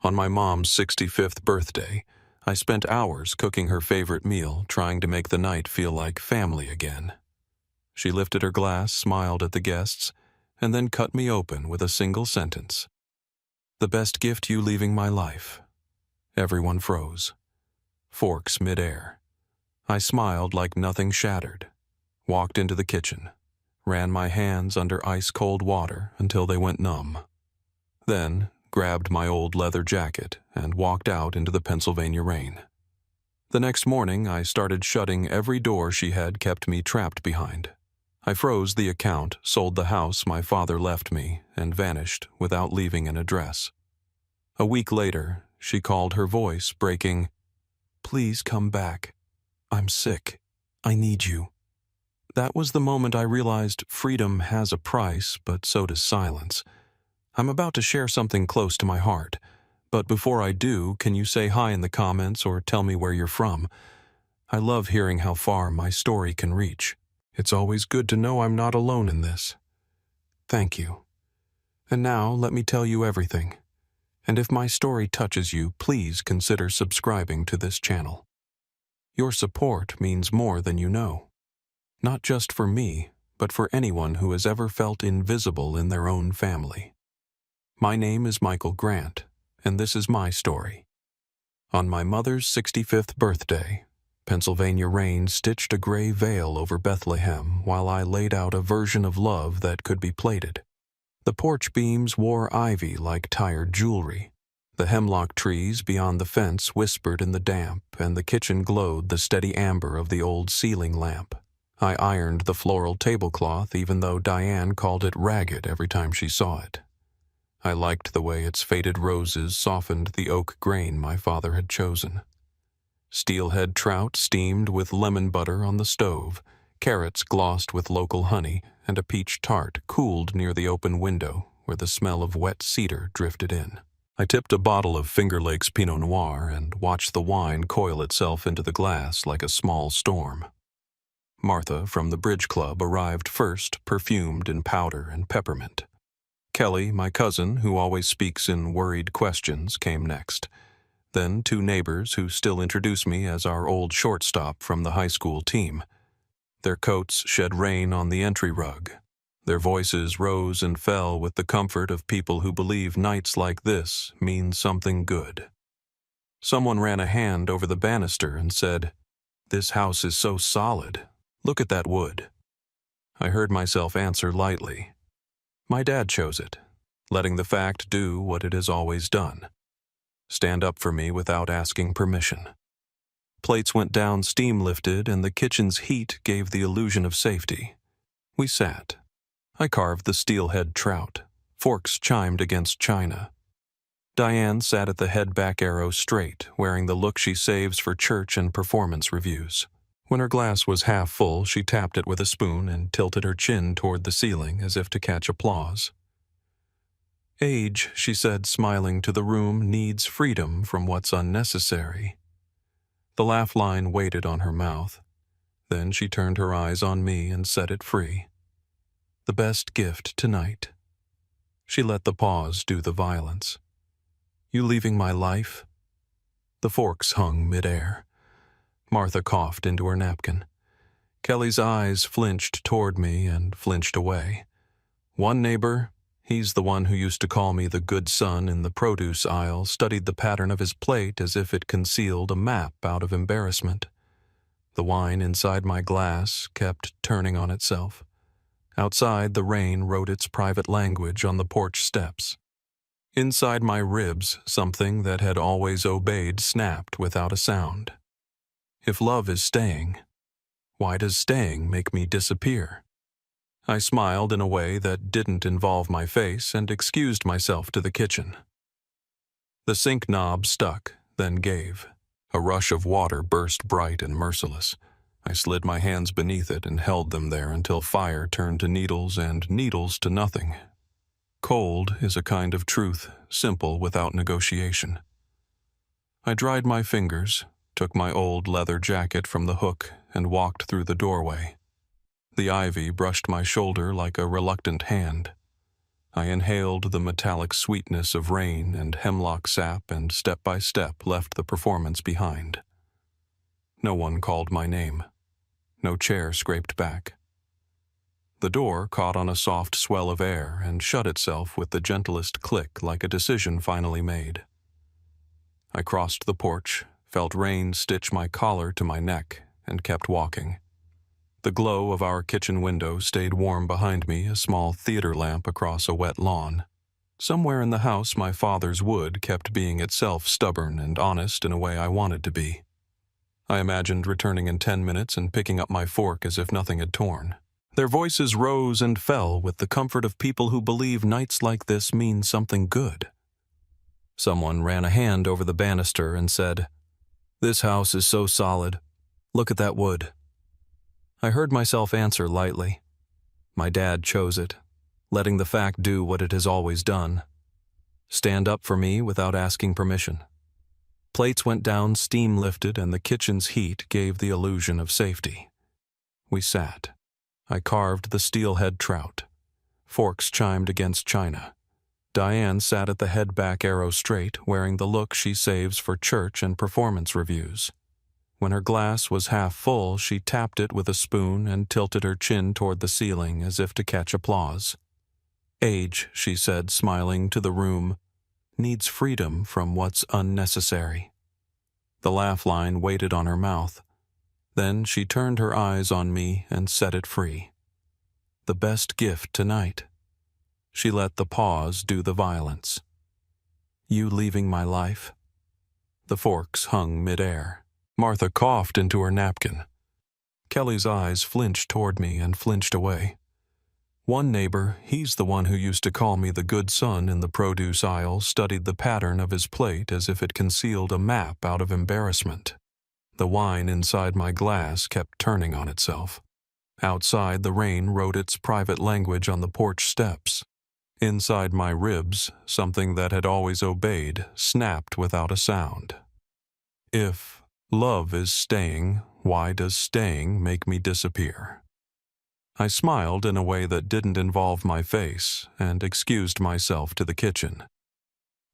On my mom's 65th birthday, I spent hours cooking her favorite meal, trying to make the night feel like family again. She lifted her glass, smiled at the guests, and then cut me open with a single sentence. "The best gift you leaving my life." Everyone froze. Forks midair. I smiled like nothing shattered, walked into the kitchen, ran my hands under ice-cold water until they went numb. Then grabbed my old leather jacket and walked out into the Pennsylvania rain. The next morning, I started shutting every door she had kept me trapped behind. I froze the account, sold the house my father left me, and vanished without leaving an address. A week later, she called, her voice breaking, "Please come back. I'm sick. I need you." That was the moment I realized freedom has a price, but so does silence. I'm about to share something close to my heart, but before I do, can you say hi in the comments or tell me where you're from? I love hearing how far my story can reach. It's always good to know I'm not alone in this. Thank you. And now let me tell you everything. And if my story touches you, please consider subscribing to this channel. Your support means more than you know. Not just for me, but for anyone who has ever felt invisible in their own family. My name is Michael Grant, and this is my story. On my mother's 65th birthday, Pennsylvania rain stitched a gray veil over Bethlehem while I laid out a version of love that could be plated. The porch beams wore ivy like tired jewelry. The hemlock trees beyond the fence whispered in the damp, and the kitchen glowed the steady amber of the old ceiling lamp. I ironed the floral tablecloth even though Diane called it ragged every time she saw it. I liked the way its faded roses softened the oak grain my father had chosen. Steelhead trout steamed with lemon butter on the stove, carrots glossed with local honey, and a peach tart cooled near the open window where the smell of wet cedar drifted in. I tipped a bottle of Finger Lakes Pinot Noir and watched the wine coil itself into the glass like a small storm. Martha from the bridge club arrived first, perfumed in powder and peppermint. Kelly, my cousin, who always speaks in worried questions, came next. Then 2 neighbors who still introduce me as our old shortstop from the high school team. Their coats shed rain on the entry rug. Their voices rose and fell with the comfort of people who believe nights like this mean something good. Someone ran a hand over the banister and said, "This house is so solid. Look at that wood." I heard myself answer lightly. My dad chose it, letting the fact do what it has always done. Stand up for me without asking permission. Plates went down, steam lifted, and the kitchen's heat gave the illusion of safety. We sat. I carved the steelhead trout. Forks chimed against china. Diane sat at the head back arrow straight, wearing the look she saves for church and performance reviews. When her glass was half full, she tapped it with a spoon and tilted her chin toward the ceiling as if to catch applause. "Age," she said, smiling to the room, "needs freedom from what's unnecessary." The laugh line waited on her mouth. Then she turned her eyes on me and set it free. "The best gift tonight." She let the pause do the violence. "You leaving my life?" The forks hung midair. Martha coughed into her napkin. Kelly's eyes flinched toward me and flinched away. One neighbor, he's the one who used to call me the good son in the produce aisle, studied the pattern of his plate as if it concealed a map out of embarrassment. The wine inside my glass kept turning on itself. Outside, the rain wrote its private language on the porch steps. Inside my ribs, something that had always obeyed snapped without a sound. If love is staying, why does staying make me disappear? I smiled in a way that didn't involve my face and excused myself to the kitchen. The sink knob stuck, then gave. A rush of water burst bright and merciless. I slid my hands beneath it and held them there until fire turned to needles and needles to nothing. Cold is a kind of truth, simple without negotiation. I dried my fingers, took my old leather jacket from the hook, and walked through the doorway. The ivy brushed my shoulder like a reluctant hand. I inhaled the metallic sweetness of rain and hemlock sap and step by step left the performance behind. No one called my name. No chair scraped back. The door caught on a soft swell of air and shut itself with the gentlest click like a decision finally made. I crossed the porch, felt rain stitch my collar to my neck, and kept walking. The glow of our kitchen window stayed warm behind me, a small theater lamp across a wet lawn. Somewhere in the house, my father's wood kept being itself stubborn and honest in a way I wanted to be. I imagined returning in 10 minutes and picking up my fork as if nothing had torn. Their voices rose and fell with the comfort of people who believe nights like this mean something good. Someone ran a hand over the banister and said, "This house is so solid. Look at that wood." I heard myself answer lightly. My dad chose it, letting the fact do what it has always done. Stand up for me without asking permission. Plates went down, steam lifted, and the kitchen's heat gave the illusion of safety. We sat. I carved the steelhead trout. Forks chimed against china. Diane sat at the head back arrow straight, wearing the look she saves for church and performance reviews. When her glass was half full, she tapped it with a spoon and tilted her chin toward the ceiling as if to catch applause. "Age," she said, smiling to the room, "needs freedom from what's unnecessary." The laugh line waited on her mouth. Then she turned her eyes on me and set it free. "The best gift tonight." She let the pause do the violence. "You leaving my life?" The forks hung midair. Martha coughed into her napkin. Kelly's eyes flinched toward me and flinched away. One neighbor, he's the one who used to call me the good son in the produce aisle, studied the pattern of his plate as if it concealed a map out of embarrassment. The wine inside my glass kept turning on itself. Outside, the rain wrote its private language on the porch steps. Inside my ribs, something that had always obeyed snapped without a sound. If love is staying, why does staying make me disappear? I smiled in a way that didn't involve my face and excused myself to the kitchen.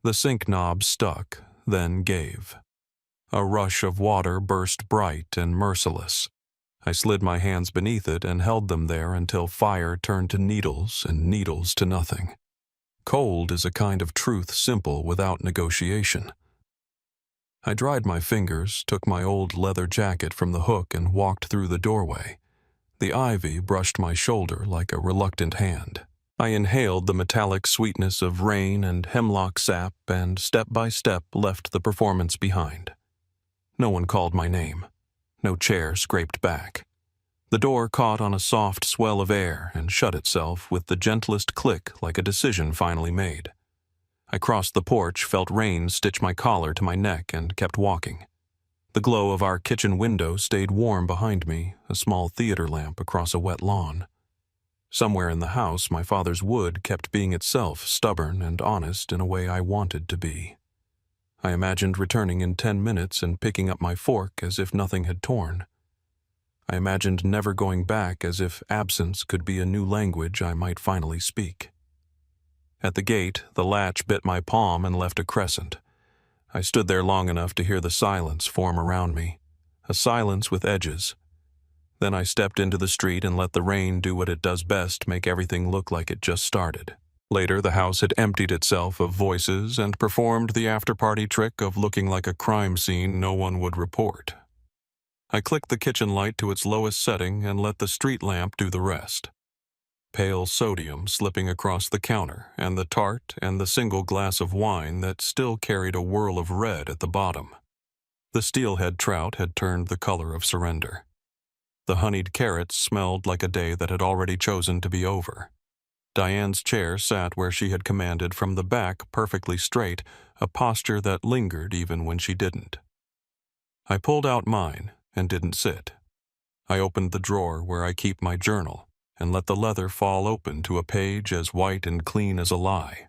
The sink knob stuck, then gave. A rush of water burst bright and merciless. I slid my hands beneath it and held them there until fire turned to needles and needles to nothing. Cold is a kind of truth simple without negotiation. I dried my fingers, took my old leather jacket from the hook and walked through the doorway. The ivy brushed my shoulder like a reluctant hand. I inhaled the metallic sweetness of rain and hemlock sap and step by step left the performance behind. No one called my name. No chair scraped back. The door caught on a soft swell of air and shut itself with the gentlest click like a decision finally made. I crossed the porch, felt rain stitch my collar to my neck, and kept walking. The glow of our kitchen window stayed warm behind me, a small theater lamp across a wet lawn. Somewhere in the house, my father's wood kept being itself stubborn and honest in a way I wanted to be. I imagined returning in 10 minutes and picking up my fork as if nothing had torn. I imagined never going back, as if absence could be a new language I might finally speak. At the gate, the latch bit my palm and left a crescent. I stood there long enough to hear the silence form around me, a silence with edges. Then I stepped into the street and let the rain do what it does best, make everything look like it just started. Later, the house had emptied itself of voices and performed the after-party trick of looking like a crime scene no one would report. I clicked the kitchen light to its lowest setting and let the street lamp do the rest. Pale sodium slipping across the counter, and the tart and the single glass of wine that still carried a whirl of red at the bottom. The steelhead trout had turned the color of surrender. The honeyed carrots smelled like a day that had already chosen to be over. Diane's chair sat where she had commanded from the back, perfectly straight, a posture that lingered even when she didn't. I pulled out mine and didn't sit. I opened the drawer where I keep my journal and let the leather fall open to a page as white and clean as a lie.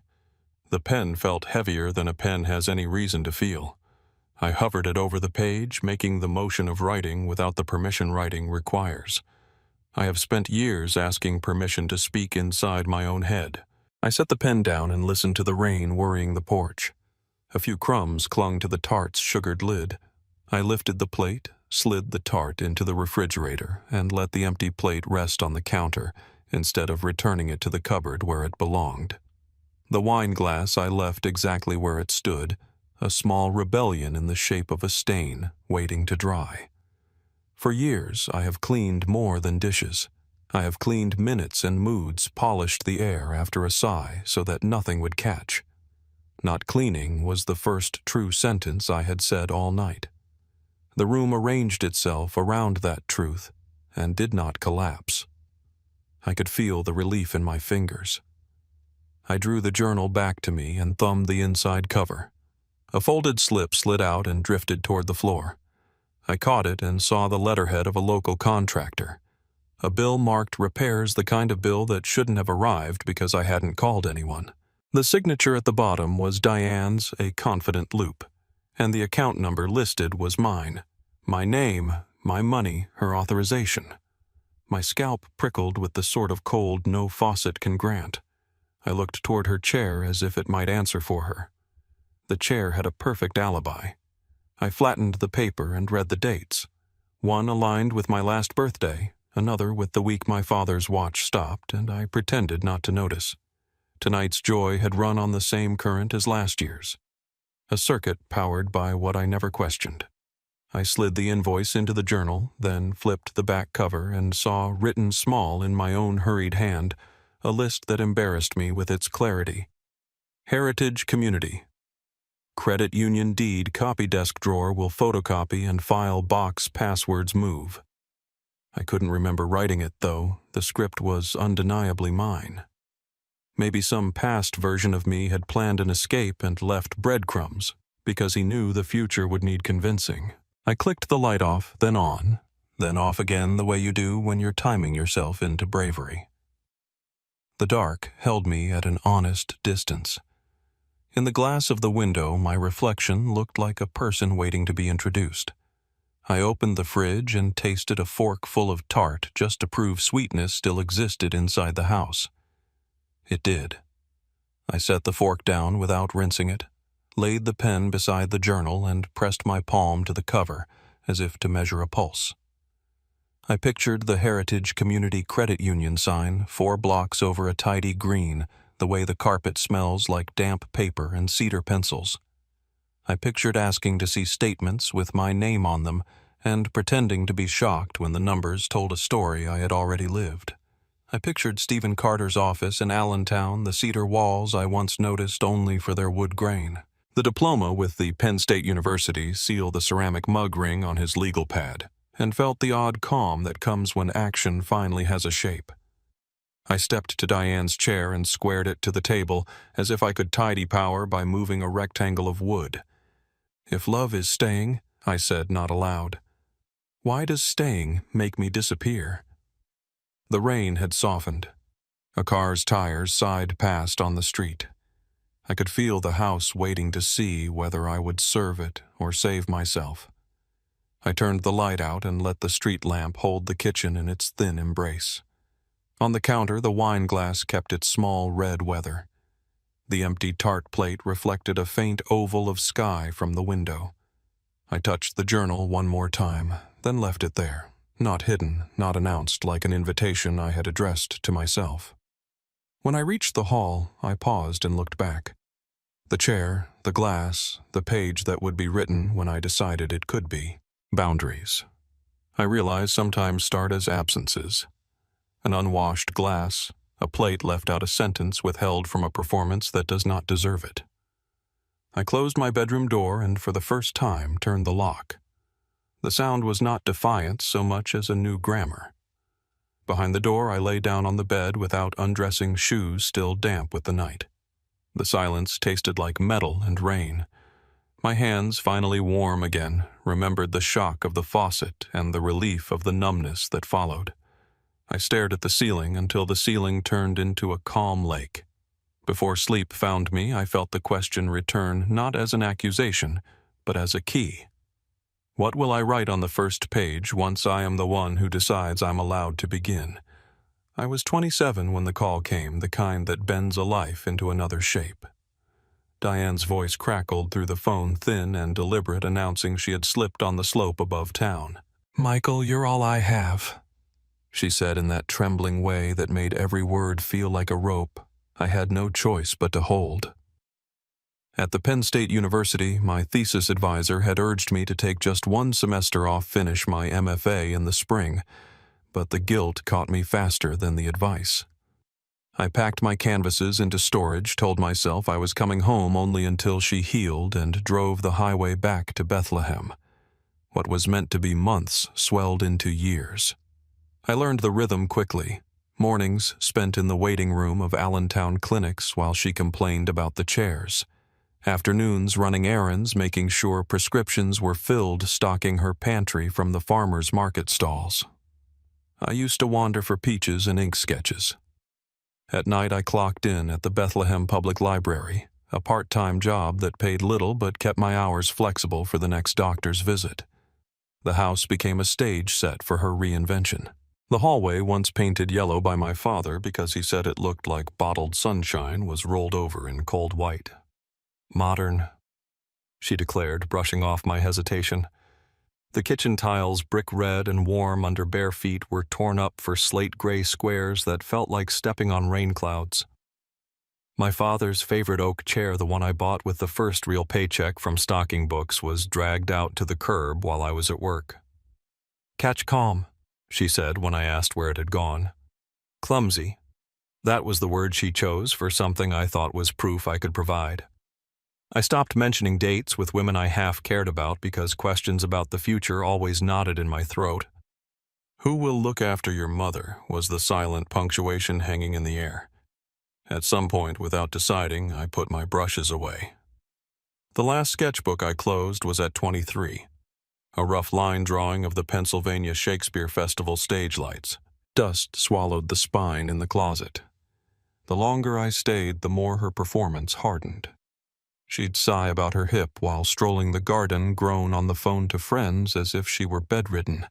The pen felt heavier than a pen has any reason to feel. I hovered it over the page, making the motion of writing without the permission writing requires. I have spent years asking permission to speak inside my own head. I set the pen down and listened to the rain worrying the porch. A few crumbs clung to the tart's sugared lid. I lifted the plate, slid the tart into the refrigerator, and let the empty plate rest on the counter instead of returning it to the cupboard where it belonged. The wine glass I left exactly where it stood, a small rebellion in the shape of a stain waiting to dry. For years I have cleaned more than dishes. I have cleaned minutes and moods, polished the air after a sigh so that nothing would catch. Not cleaning was the first true sentence I had said all night. The room arranged itself around that truth and did not collapse. I could feel the relief in my fingers. I drew the journal back to me and thumbed the inside cover. A folded slip slid out and drifted toward the floor. I caught it and saw the letterhead of a local contractor. A bill marked repairs, the kind of bill that shouldn't have arrived because I hadn't called anyone. The signature at the bottom was Diane's, a confident loop, and the account number listed was mine. My name, my money, her authorization. My scalp prickled with the sort of cold no faucet can grant. I looked toward her chair as if it might answer for her. The chair had a perfect alibi. I flattened the paper and read the dates. One aligned with my last birthday, another with the week my father's watch stopped, and I pretended not to notice. Tonight's joy had run on the same current as last year's. A circuit powered by what I never questioned. I slid the invoice into the journal, then flipped the back cover and saw written small in my own hurried hand a list that embarrassed me with its clarity. Heritage Community. Credit Union Deed Copy Desk Drawer will photocopy and file box passwords move. I couldn't remember writing it, though. The script was undeniably mine. Maybe some past version of me had planned an escape and left breadcrumbs, because he knew the future would need convincing. I clicked the light off, then on, then off again the way you do when you're timing yourself into bravery. The dark held me at an honest distance. In the glass of the window, my reflection looked like a person waiting to be introduced. I opened the fridge and tasted a fork full of tart just to prove sweetness still existed inside the house. It did. I set the fork down without rinsing it, laid the pen beside the journal, and pressed my palm to the cover as if to measure a pulse. I pictured the Heritage Community Credit Union sign 4 blocks over a tidy green, the way the carpet smells like damp paper and cedar pencils. I pictured asking to see statements with my name on them and pretending to be shocked when the numbers told a story I had already lived. I pictured Stephen Carter's office in Allentown, the cedar walls I once noticed only for their wood grain. The diploma with the Penn State University seal the ceramic mug ring on his legal pad, and felt the odd calm that comes when action finally has a shape. I stepped to Diane's chair and squared it to the table as if I could tidy power by moving a rectangle of wood. If love is staying, I said not aloud, why does staying make me disappear? The rain had softened. A car's tires sighed past on the street. I could feel the house waiting to see whether I would serve it or save myself. I turned the light out and let the street lamp hold the kitchen in its thin embrace. On the counter, the wine glass kept its small red weather. The empty tart plate reflected a faint oval of sky from the window. I touched the journal one more time, then left it there, not hidden, not announced like an invitation I had addressed to myself. When I reached the hall, I paused and looked back. The chair, the glass, the page that would be written when I decided it could be. Boundaries. I realize sometimes start as absences. An unwashed glass, a plate left out a sentence withheld from a performance that does not deserve it. I closed my bedroom door and for the first time turned the lock. The sound was not defiance so much as a new grammar. Behind the door, I lay down on the bed without undressing, shoes still damp with the night. The silence tasted like metal and rain. My hands, finally warm again, remembered the shock of the faucet and the relief of the numbness that followed. I stared at the ceiling until the ceiling turned into a calm lake. Before sleep found me, I felt the question return not as an accusation, but as a key. What will I write on the first page once I am the one who decides I'm allowed to begin? I was 27 when the call came, the kind that bends a life into another shape. Diane's voice crackled through the phone, thin and deliberate, announcing she had slipped on the slope above town. "Michael, you're all I have," she said in that trembling way that made every word feel like a rope I had no choice but to hold. At the Penn State University, my thesis advisor had urged me to take just one semester off, finish my MFA in the spring, but the guilt caught me faster than the advice. I packed my canvases into storage, told myself I was coming home only until she healed, and drove the highway back to Bethlehem. What was meant to be months swelled into years. I learned the rhythm quickly. Mornings spent in the waiting room of Allentown clinics while she complained about the chairs. Afternoons running errands, making sure prescriptions were filled, stocking her pantry from the farmers' market stalls. I used to wander for peaches and ink sketches. At night I clocked in at the Bethlehem Public Library, a part-time job that paid little but kept my hours flexible for the next doctor's visit. The house became a stage set for her reinvention. The hallway, once painted yellow by my father because he said it looked like bottled sunshine, was rolled over in cold white. "Modern," she declared, brushing off my hesitation. The kitchen tiles, brick red and warm under bare feet, were torn up for slate gray squares that felt like stepping on rain clouds. My father's favorite oak chair, the one I bought with the first real paycheck from stocking books, was dragged out to the curb while I was at work. "Catch calm," she said when I asked where it had gone. "Clumsy." That was the word she chose for something I thought was proof I could provide. I stopped mentioning dates with women I half cared about because questions about the future always knotted in my throat. "Who will look after your mother?" was the silent punctuation hanging in the air. At some point, without deciding, I put my brushes away. The last sketchbook I closed was at 23. A rough line drawing of the Pennsylvania Shakespeare Festival stage lights. Dust swallowed the spine in the closet. The longer I stayed, the more her performance hardened. She'd sigh about her hip while strolling the garden, groan on the phone to friends as if she were bedridden.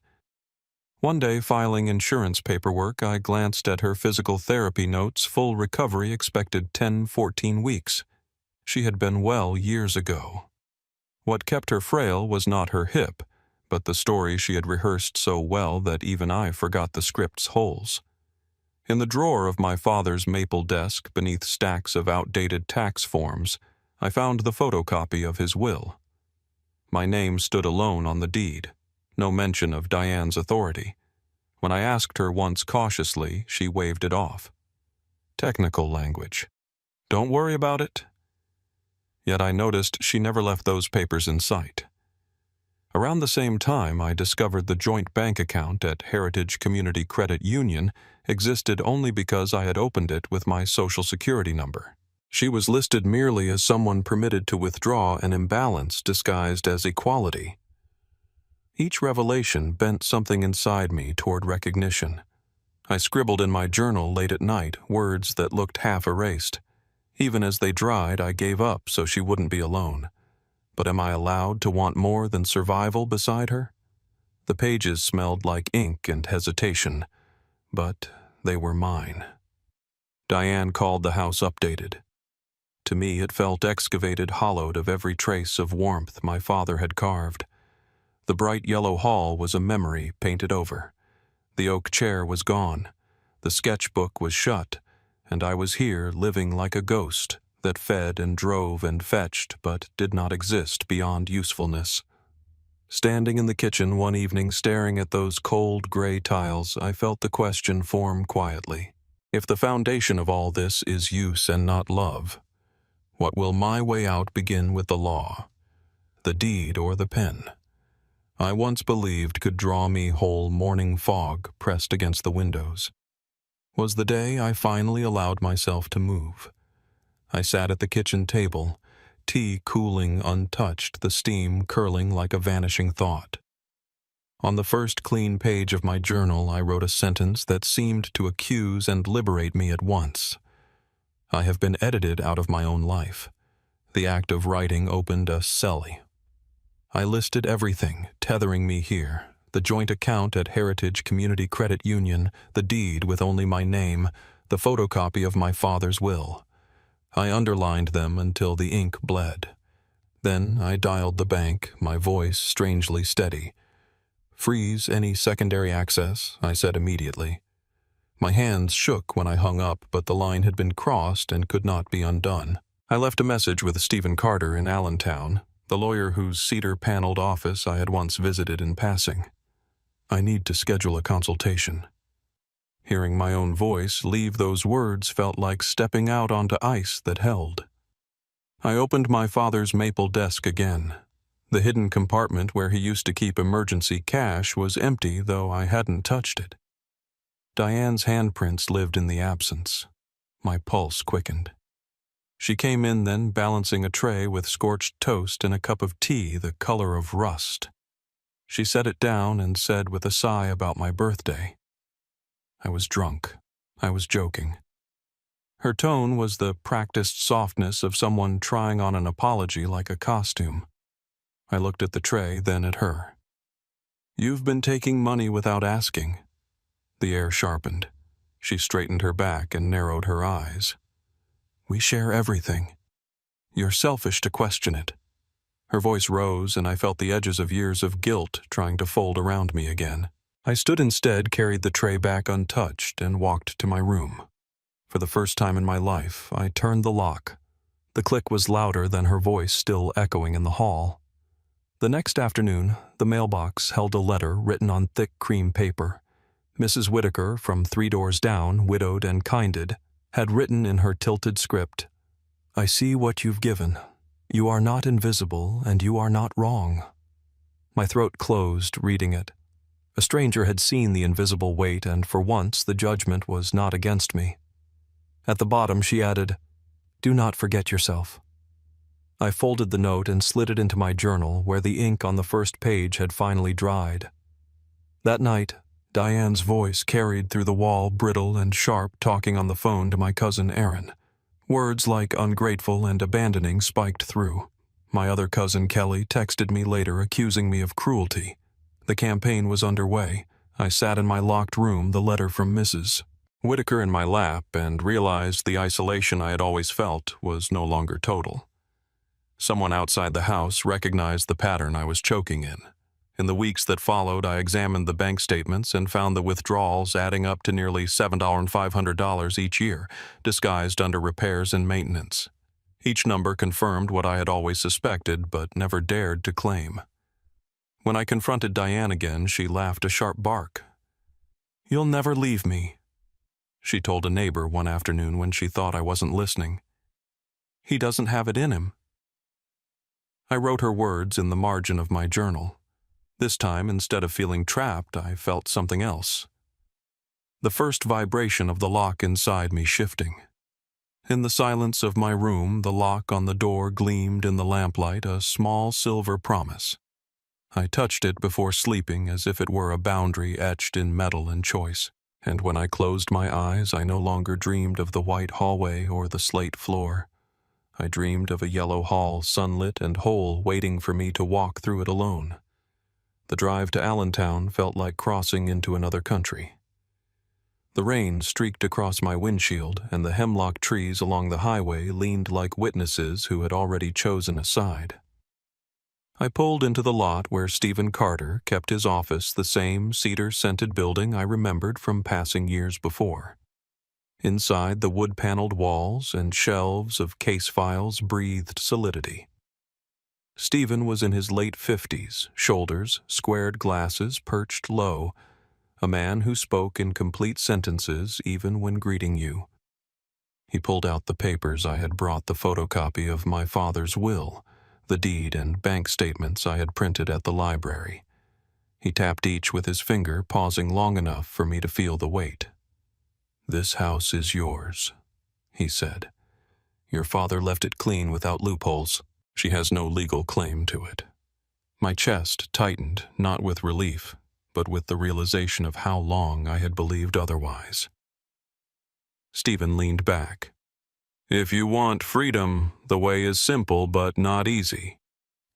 One day, filing insurance paperwork, I glanced at her physical therapy notes. Full recovery expected 10-14 weeks. She had been well years ago. What kept her frail was not her hip, but the story she had rehearsed so well that even I forgot the script's holes. In the drawer of my father's maple desk, beneath stacks of outdated tax forms, I found the photocopy of his will. My name stood alone on the deed, no mention of Diane's authority. When I asked her once cautiously, she waved it off. Technical language. "Don't worry about it." Yet I noticed she never left those papers in sight. Around the same time, I discovered the joint bank account at Heritage Community Credit Union existed only because I had opened it with my Social Security number. She was listed merely as someone permitted to withdraw an imbalance disguised as equality. Each revelation bent something inside me toward recognition. I scribbled in my journal late at night words that looked half erased. Even as they dried, I gave up so she wouldn't be alone. But am I allowed to want more than survival beside her? The pages smelled like ink and hesitation, but they were mine. Diane called the house updated. To me, it felt excavated, hollowed of every trace of warmth my father had carved. The bright yellow hall was a memory painted over. The oak chair was gone. The sketchbook was shut, and I was here living like a ghost that fed and drove and fetched but did not exist beyond usefulness. Standing in the kitchen one evening staring at those cold gray tiles, I felt the question form quietly. If the foundation of all this is use and not love, what will my way out begin with the law, the deed, or the pen? I once believed could draw me whole morning fog pressed against the windows. Was the day I finally allowed myself to move. I sat at the kitchen table, tea cooling untouched, the steam curling like a vanishing thought. On the first clean page of my journal, I wrote a sentence that seemed to accuse and liberate me at once. I have been edited out of my own life. The act of writing opened a celly. I listed everything tethering me here, The joint account at Heritage Community Credit Union, the deed with only my name, the photocopy of my father's will. I underlined them until the ink bled. Then I dialed the bank, my voice strangely steady. "Freeze any secondary access," I said immediately. My hands shook when I hung up, but the line had been crossed and could not be undone. I left a message with Stephen Carter in Allentown, the lawyer whose cedar-paneled office I had once visited in passing. "I need to schedule a consultation." Hearing my own voice leave those words felt like stepping out onto ice that held. I opened my father's maple desk again. The hidden compartment where he used to keep emergency cash was empty, though I hadn't touched it. Diane's handprints lived in the absence. My pulse quickened. She came in then, balancing a tray with scorched toast and a cup of tea the color of rust. She set it down and said with a sigh about my birthday, "I was drunk. I was joking." Her tone was the practiced softness of someone trying on an apology like a costume. I looked at the tray, then at her. "You've been taking money without asking." The air sharpened. She straightened her back and narrowed her eyes. "We share everything. You're selfish to question it." Her voice rose, and I felt the edges of years of guilt trying to fold around me again. I stood instead, carried the tray back untouched, and walked to my room. For the first time in my life, I turned the lock. The click was louder than her voice still echoing in the hall. The next afternoon, the mailbox held a letter written on thick cream paper. Mrs. Whitaker, from 3 doors down, widowed and kinded, had written in her tilted script, "I see what you've given. You are not invisible, and you are not wrong." My throat closed, reading it. A stranger had seen the invisible weight, and for once the judgment was not against me. At the bottom she added, "Do not forget yourself." I folded the note and slid it into my journal, where the ink on the first page had finally dried. That night, Diane's voice carried through the wall, brittle and sharp, talking on the phone to my cousin Aaron. Words like ungrateful and abandoning spiked through. My other cousin Kelly texted me later accusing me of cruelty. The campaign was underway. I sat in my locked room, the letter from Mrs. Whitaker in my lap, and realized the isolation I had always felt was no longer total. Someone outside the house recognized the pattern I was choking in. In the weeks that followed, I examined the bank statements and found the withdrawals adding up to nearly $7,500 each year, disguised under repairs and maintenance. Each number confirmed what I had always suspected but never dared to claim. When I confronted Diane again, she laughed a sharp bark. "You'll never leave me," she told a neighbor one afternoon when she thought I wasn't listening. "He doesn't have it in him." I wrote her words in the margin of my journal. This time, instead of feeling trapped, I felt something else. The first vibration of the lock inside me shifting. In the silence of my room, the lock on the door gleamed in the lamplight, a small silver promise. I touched it before sleeping as if it were a boundary etched in metal and choice, and when I closed my eyes, I no longer dreamed of the white hallway or the slate floor. I dreamed of a yellow hall, sunlit and whole, waiting for me to walk through it alone. The drive to Allentown felt like crossing into another country. The rain streaked across my windshield, and the hemlock trees along the highway leaned like witnesses who had already chosen a side. I pulled into the lot where Stephen Carter kept his office, the same cedar-scented building I remembered from passing years before. Inside, the wood-paneled walls and shelves of case files breathed solidity. Stephen was in his late 50s, shoulders, squared glasses perched low, a man who spoke in complete sentences even when greeting you. He pulled out the papers I had brought, the photocopy of my father's will, the deed and bank statements I had printed at the library. He tapped each with his finger, pausing long enough for me to feel the weight. "This house is yours," he said. "Your father left it clean without loopholes. She has no legal claim to it." My chest tightened, not with relief, but with the realization of how long I had believed otherwise. Stephen leaned back. "If you want freedom, the way is simple but not easy.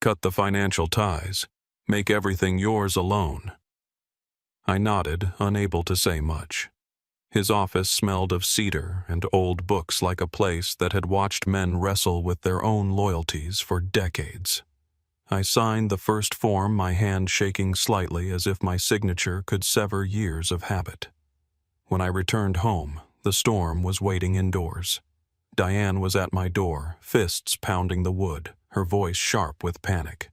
Cut the financial ties. Make everything yours alone. I nodded, unable to say much. His office smelled of cedar and old books like a place that had watched men wrestle with their own loyalties for decades. I signed the first form, my hand shaking slightly as if my signature could sever years of habit. When I returned home, the storm was waiting indoors. Diane was at my door, fists pounding the wood, her voice sharp with panic.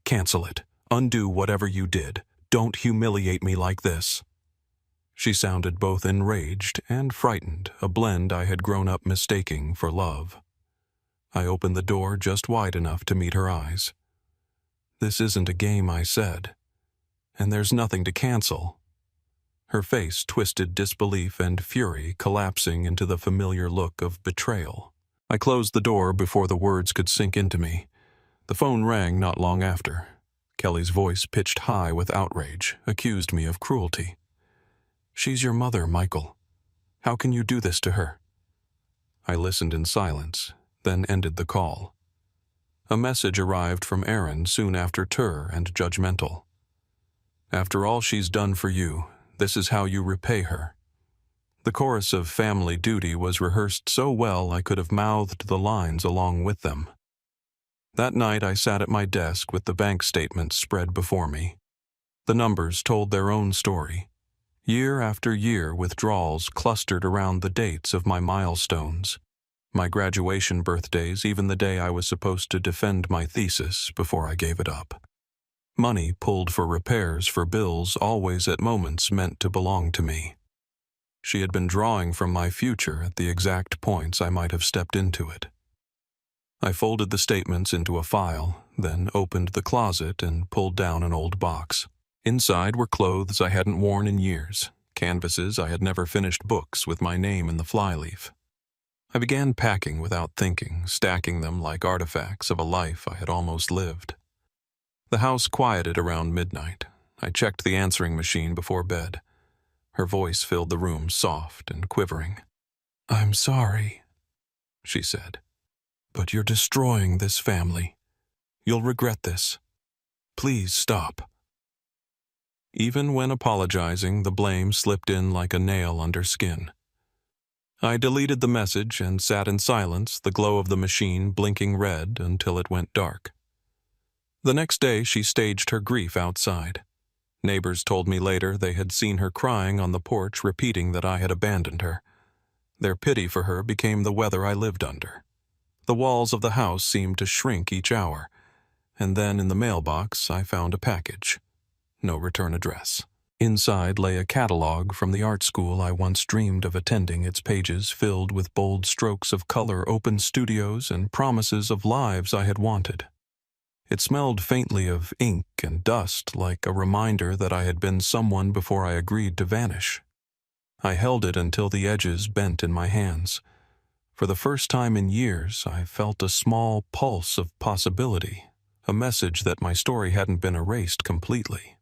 "Cancel it. Undo whatever you did. Don't humiliate me like this." She sounded both enraged and frightened, a blend I had grown up mistaking for love. I opened the door just wide enough to meet her eyes. "This isn't a game," I said. "And there's nothing to cancel." Her face twisted disbelief and fury, collapsing into the familiar look of betrayal. I closed the door before the words could sink into me. The phone rang not long after. Kelly's voice, pitched high with outrage, accused me of cruelty. "She's your mother, Michael. How can you do this to her?" I listened in silence, then ended the call. A message arrived from Aaron soon after, and judgmental. "After all she's done for you, this is how you repay her." The chorus of family duty was rehearsed so well I could have mouthed the lines along with them. That night I sat at my desk with the bank statements spread before me. The numbers told their own story. Year after year, withdrawals clustered around the dates of my milestones. My graduation birthdays, even the day I was supposed to defend my thesis before I gave it up. Money pulled for repairs for bills always at moments meant to belong to me. She had been drawing from my future at the exact points I might have stepped into it. I folded the statements into a file, then opened the closet and pulled down an old box. Inside were clothes I hadn't worn in years, canvases I had never finished, books with my name in the flyleaf. I began packing without thinking, stacking them like artifacts of a life I had almost lived. The house quieted around midnight. I checked the answering machine before bed. Her voice filled the room, soft and quivering. "I'm sorry," she said, "but you're destroying this family. You'll regret this. Please stop." Even when apologizing, the blame slipped in like a nail under skin. I deleted the message and sat in silence, the glow of the machine blinking red until it went dark. The next day, she staged her grief outside. Neighbors told me later they had seen her crying on the porch, repeating that I had abandoned her. Their pity for her became the weather I lived under. The walls of the house seemed to shrink each hour, and then in the mailbox I found a package. No return address. Inside lay a catalog from the art school I once dreamed of attending, its pages filled with bold strokes of color, open studios, and promises of lives I had wanted. It smelled faintly of ink and dust, like a reminder that I had been someone before I agreed to vanish. I held it until the edges bent in my hands. For the first time in years, I felt a small pulse of possibility, a message that my story hadn't been erased completely.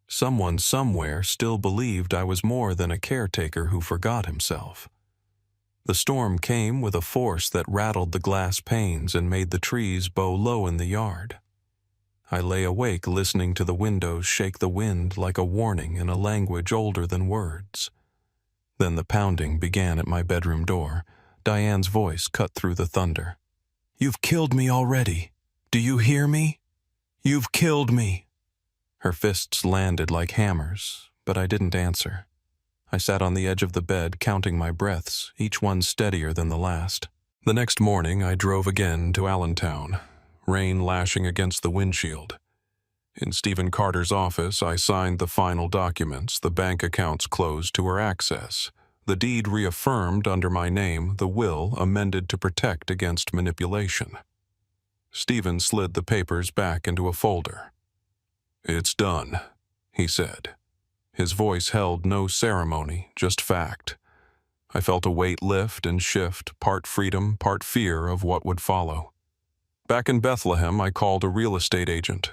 Someone somewhere still believed I was more than a caretaker who forgot himself. The storm came with a force that rattled the glass panes and made the trees bow low in the yard. I lay awake listening to the windows shake the wind like a warning in a language older than words. Then the pounding began at my bedroom door. Diane's voice cut through the thunder. "You've killed me already. Do you hear me? You've killed me." Her fists landed like hammers, but I didn't answer. I sat on the edge of the bed, counting my breaths, each one steadier than the last. The next morning, I drove again to Allentown, rain lashing against the windshield. In Stephen Carter's office, I signed the final documents, the bank accounts closed to her access, the deed reaffirmed under my name, the will amended to protect against manipulation. Stephen slid the papers back into a folder. "It's done," he said. His voice held no ceremony, just fact. I felt a weight lift and shift, part freedom, part fear of what would follow. Back in Bethlehem, I called a real estate agent.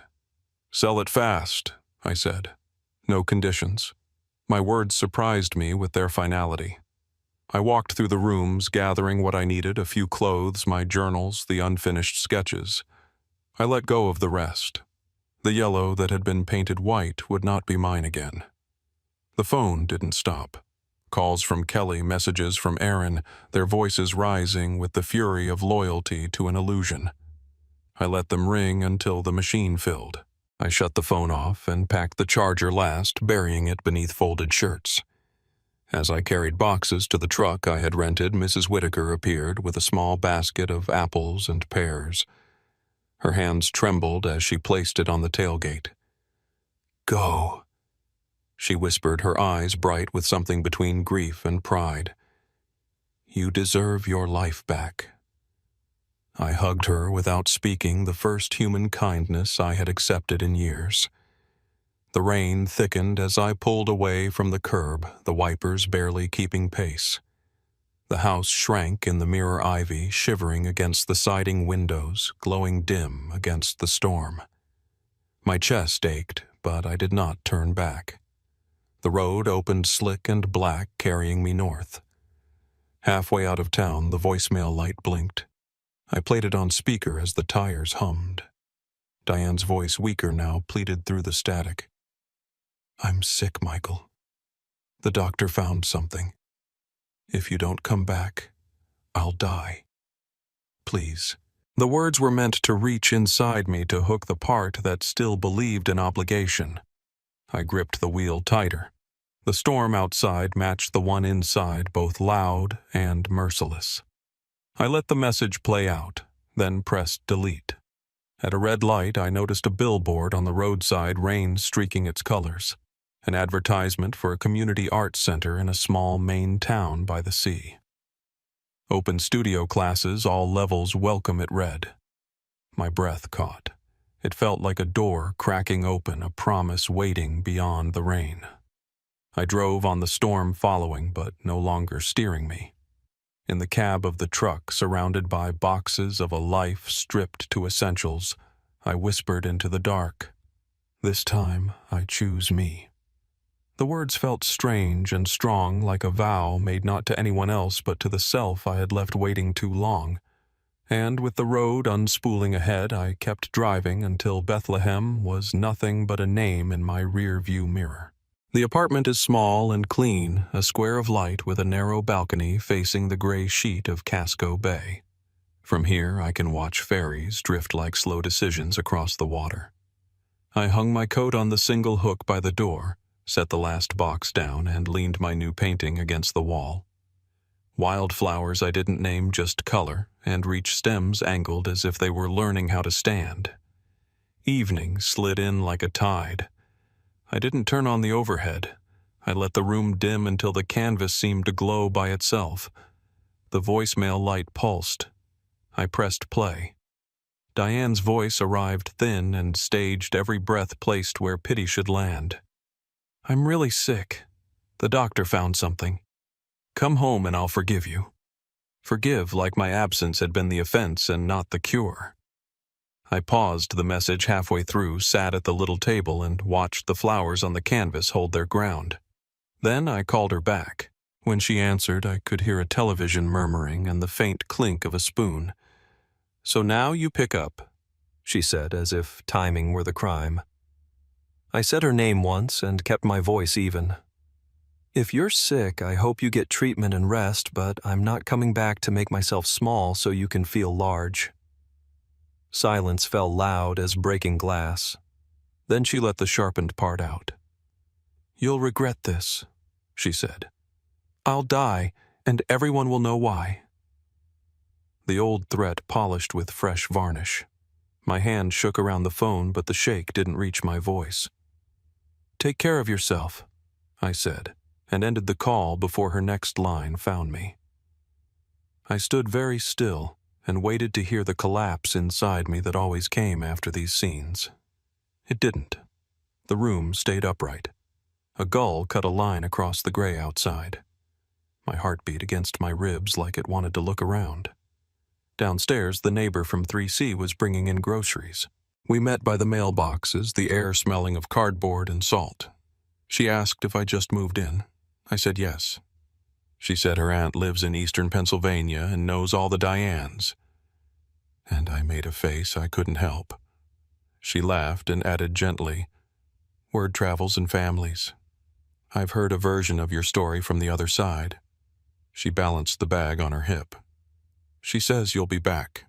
"Sell it fast," I said. No conditions. My words surprised me with their finality. I walked through the rooms, gathering what I needed, a few clothes, my journals, the unfinished sketches. I let go of the rest. The yellow that had been painted white would not be mine again. The phone didn't stop. Calls from Kelly, messages from Aaron, their voices rising with the fury of loyalty to an illusion. I let them ring until the machine filled. I shut the phone off and packed the charger last, burying it beneath folded shirts. As I carried boxes to the truck I had rented, Mrs. Whitaker appeared with a small basket of apples and pears. Her hands trembled as she placed it on the tailgate. "Go," she whispered, her eyes bright with something between grief and pride. "You deserve your life back." I hugged her without speaking, the first human kindness I had accepted in years. The rain thickened as I pulled away from the curb, the wipers barely keeping pace. The house shrank in the mirror ivy, shivering against the siding windows, glowing dim against the storm. My chest ached, but I did not turn back. The road opened slick and black, carrying me north. Halfway out of town, the voicemail light blinked. I played it on speaker as the tires hummed. Diane's voice, weaker now, pleaded through the static. "I'm sick, Michael. The doctor found something. If you don't come back, I'll die. Please." The words were meant to reach inside me to hook the part that still believed in obligation. I gripped the wheel tighter. The storm outside matched the one inside, both loud and merciless. I let the message play out, then pressed delete. At a red light, I noticed a billboard on the roadside, rain streaking its colors. An advertisement for a community arts center in a small Maine town by the sea. "Open studio classes, all levels welcome," it read. My breath caught. It felt like a door cracking open, a promise waiting beyond the rain. I drove on the storm following, but no longer steering me. In the cab of the truck, surrounded by boxes of a life stripped to essentials, I whispered into the dark, "This time I choose me." The words felt strange and strong, like a vow made not to anyone else but to the self I had left waiting too long. And with the road unspooling ahead, I kept driving until Bethlehem was nothing but a name in my rear-view mirror. The apartment is small and clean, a square of light with a narrow balcony facing the gray sheet of Casco Bay. From here, I can watch ferries drift like slow decisions across the water. I hung my coat on the single hook by the door, set the last box down, and leaned my new painting against the wall. Wildflowers I didn't name, just color, and reached stems angled as if they were learning how to stand. Evening slid in like a tide. I didn't turn on the overhead. I let the room dim until the canvas seemed to glow by itself. The voicemail light pulsed. I pressed play. Diane's voice arrived thin and staged, every breath placed where pity should land. "I'm really sick. The doctor found something. Come home and I'll forgive you. Forgive like my absence had been the offense and not the cure." I paused the message halfway through, sat at the little table, and watched the flowers on the canvas hold their ground. Then I called her back. When she answered, I could hear a television murmuring and the faint clink of a spoon. "So now you pick up," she said, as if timing were the crime. I said her name once and kept my voice even. "If you're sick, I hope you get treatment and rest, but I'm not coming back to make myself small so you can feel large." Silence fell loud as breaking glass. Then she let the sharpened part out. "You'll regret this," she said. "I'll die, and everyone will know why." The old threat polished with fresh varnish. My hand shook around the phone, but the shake didn't reach my voice. "Take care of yourself," I said, and ended the call before her next line found me. I stood very still and waited to hear the collapse inside me that always came after these scenes. It didn't. The room stayed upright. A gull cut a line across the gray outside. My heart beat against my ribs like it wanted to look around. Downstairs, the neighbor from 3C was bringing in groceries. We met by the mailboxes, the air smelling of cardboard and salt. She asked if I just moved in. I said yes. She said her aunt lives in eastern Pennsylvania and knows all the Dianes. And I made a face I couldn't help. She laughed and added gently, "Word travels in families." I've heard a version of your story from the other side. She balanced the bag on her hip. She says you'll be back.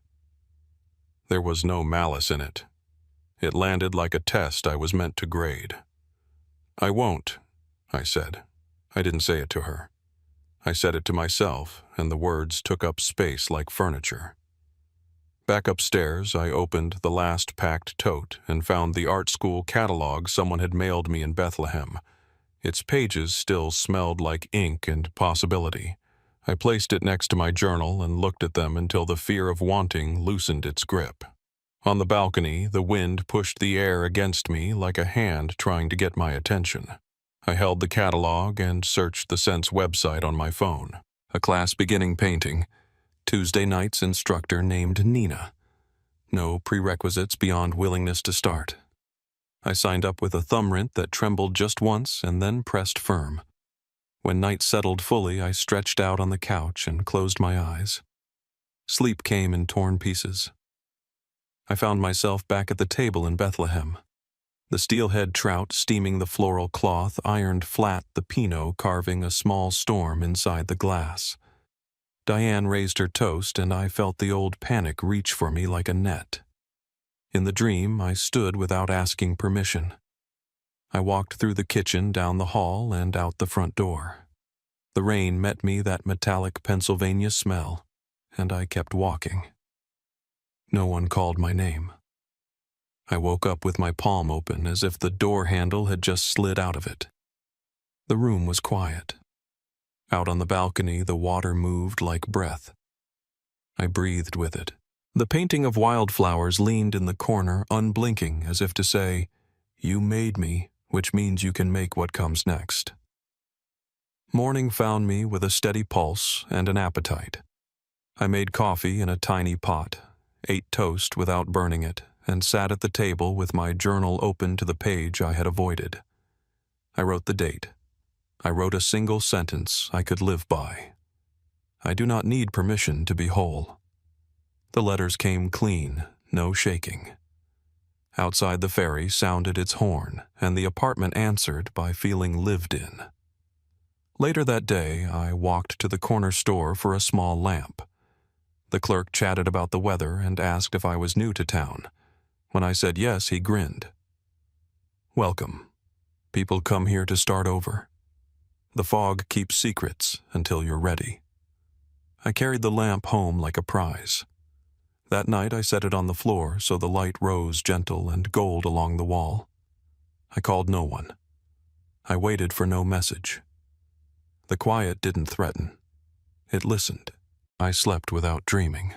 There was no malice in it. It landed like a test I was meant to grade. I won't, I said. I didn't say it to her. I said it to myself, and the words took up space like furniture. Back upstairs, I opened the last packed tote and found the art school catalog someone had mailed me in Bethlehem. Its pages still smelled like ink and possibility. I placed it next to my journal and looked at them until the fear of wanting loosened its grip. On the balcony, the wind pushed the air against me like a hand trying to get my attention. I held the catalog and searched the Sense website on my phone. A class beginning painting. Tuesday night's instructor named Nina. No prerequisites beyond willingness to start. I signed up with a thumbprint that trembled just once and then pressed firm. When night settled fully, I stretched out on the couch and closed my eyes. Sleep came in torn pieces. I found myself back at the table in Bethlehem. The steelhead trout steaming the floral cloth ironed flat the Pinot carving a small storm inside the glass. Diane raised her toast and I felt the old panic reach for me like a net. In the dream, I stood without asking permission. I walked through the kitchen, down the hall, and out the front door. The rain met me that metallic Pennsylvania smell, and I kept walking. No one called my name. I woke up with my palm open as if the door handle had just slid out of it. The room was quiet. Out on the balcony, the water moved like breath. I breathed with it. The painting of wildflowers leaned in the corner, unblinking, as if to say, "You made me, which means you can make what comes next." Morning found me with a steady pulse and an appetite. I made coffee in a tiny pot, ate toast without burning it, and sat at the table with my journal open to the page I had avoided. I wrote the date. I wrote a single sentence I could live by. I do not need permission to be whole. The letters came clean, no shaking. Outside the ferry sounded its horn, and the apartment answered by feeling lived in. Later that day, I walked to the corner store for a small lamp. The clerk chatted about the weather and asked if I was new to town. When I said yes, he grinned. "Welcome. People come here to start over. The fog keeps secrets until you're ready." I carried the lamp home like a prize. That night I set it on the floor so the light rose gentle and gold along the wall. I called no one. I waited for no message. The quiet didn't threaten. It listened. I slept without dreaming.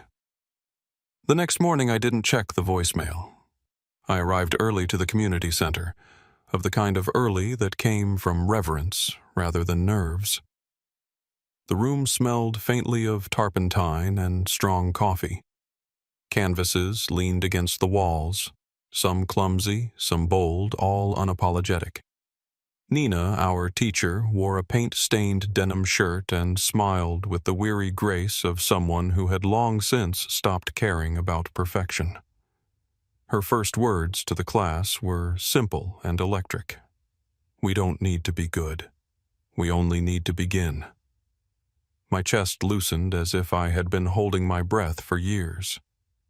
The next morning I didn't check the voicemail. I arrived early to the community center, of the kind of early that came from reverence rather than nerves. The room smelled faintly of turpentine and strong coffee. Canvases leaned against the walls, some clumsy, some bold, all unapologetic. Nina, our teacher, wore a paint-stained denim shirt and smiled with the weary grace of someone who had long since stopped caring about perfection. Her first words to the class were simple and electric. "We don't need to be good. We only need to begin." My chest loosened as if I had been holding my breath for years.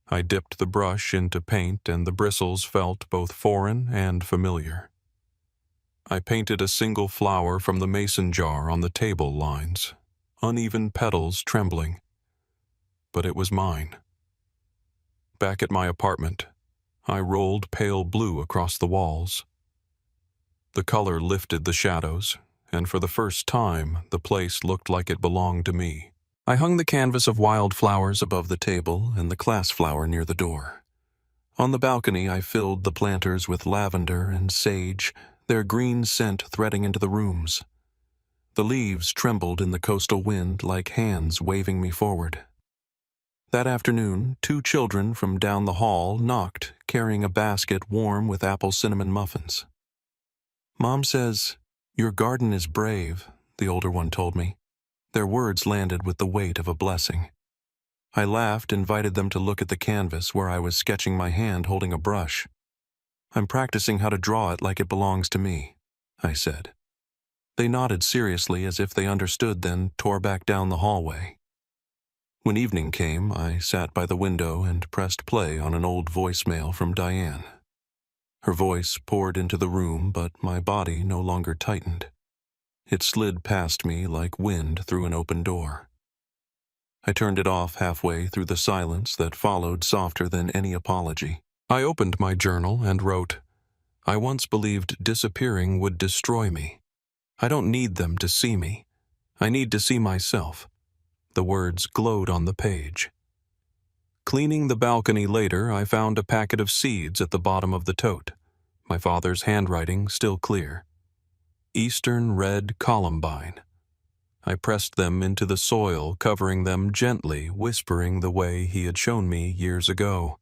I dipped the brush into paint and the bristles felt both foreign and familiar. I painted a single flower from the mason jar on the table lines, uneven petals trembling. But it was mine. Back at my apartment, I rolled pale blue across the walls. The color lifted the shadows, and for the first time, the place looked like it belonged to me. I hung the canvas of wildflowers above the table and the class flower near the door. On the balcony, I filled the planters with lavender and sage, their green scent threading into the rooms. The leaves trembled in the coastal wind like hands waving me forward. That afternoon, 2 children from down the hall knocked, carrying a basket warm with apple cinnamon muffins. "Mom says, 'Your garden is brave,'" the older one told me. Their words landed with the weight of a blessing. I laughed, invited them to look at the canvas where I was sketching my hand holding a brush. "I'm practicing how to draw it like it belongs to me," I said. They nodded seriously as if they understood, then tore back down the hallway. When evening came, I sat by the window and pressed play on an old voicemail from Diane. Her voice poured into the room, but my body no longer tightened. It slid past me like wind through an open door. I turned it off halfway through the silence that followed, softer than any apology. I opened my journal and wrote, "I once believed disappearing would destroy me. I don't need them to see me. I need to see myself." The words glowed on the page. Cleaning the balcony later, I found a packet of seeds at the bottom of the tote, my father's handwriting still clear. Eastern red columbine. I pressed them into the soil, covering them gently, whispering the way he had shown me years ago.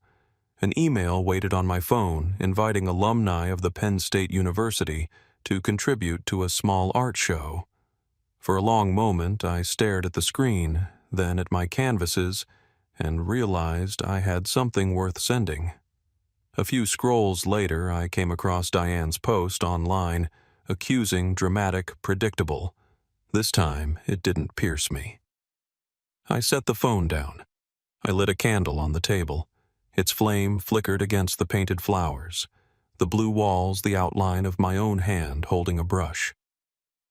An email waited on my phone, inviting alumni of the Penn State University to contribute to a small art show. For a long moment, I stared at the screen, then at my canvases, and realized I had something worth sending. A few scrolls later, I came across Diane's post online, accusing dramatic, predictable. This time, it didn't pierce me. I set the phone down. I lit a candle on the table. Its flame flickered against the painted flowers, the blue walls the outline of my own hand holding a brush.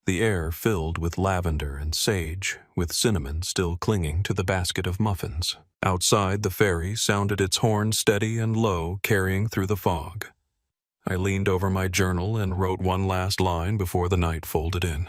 The air filled with lavender and sage, with cinnamon still clinging to the basket of muffins. Outside, the ferry sounded its horn steady and low, carrying through the fog. I leaned over my journal and wrote one last line before the night folded in.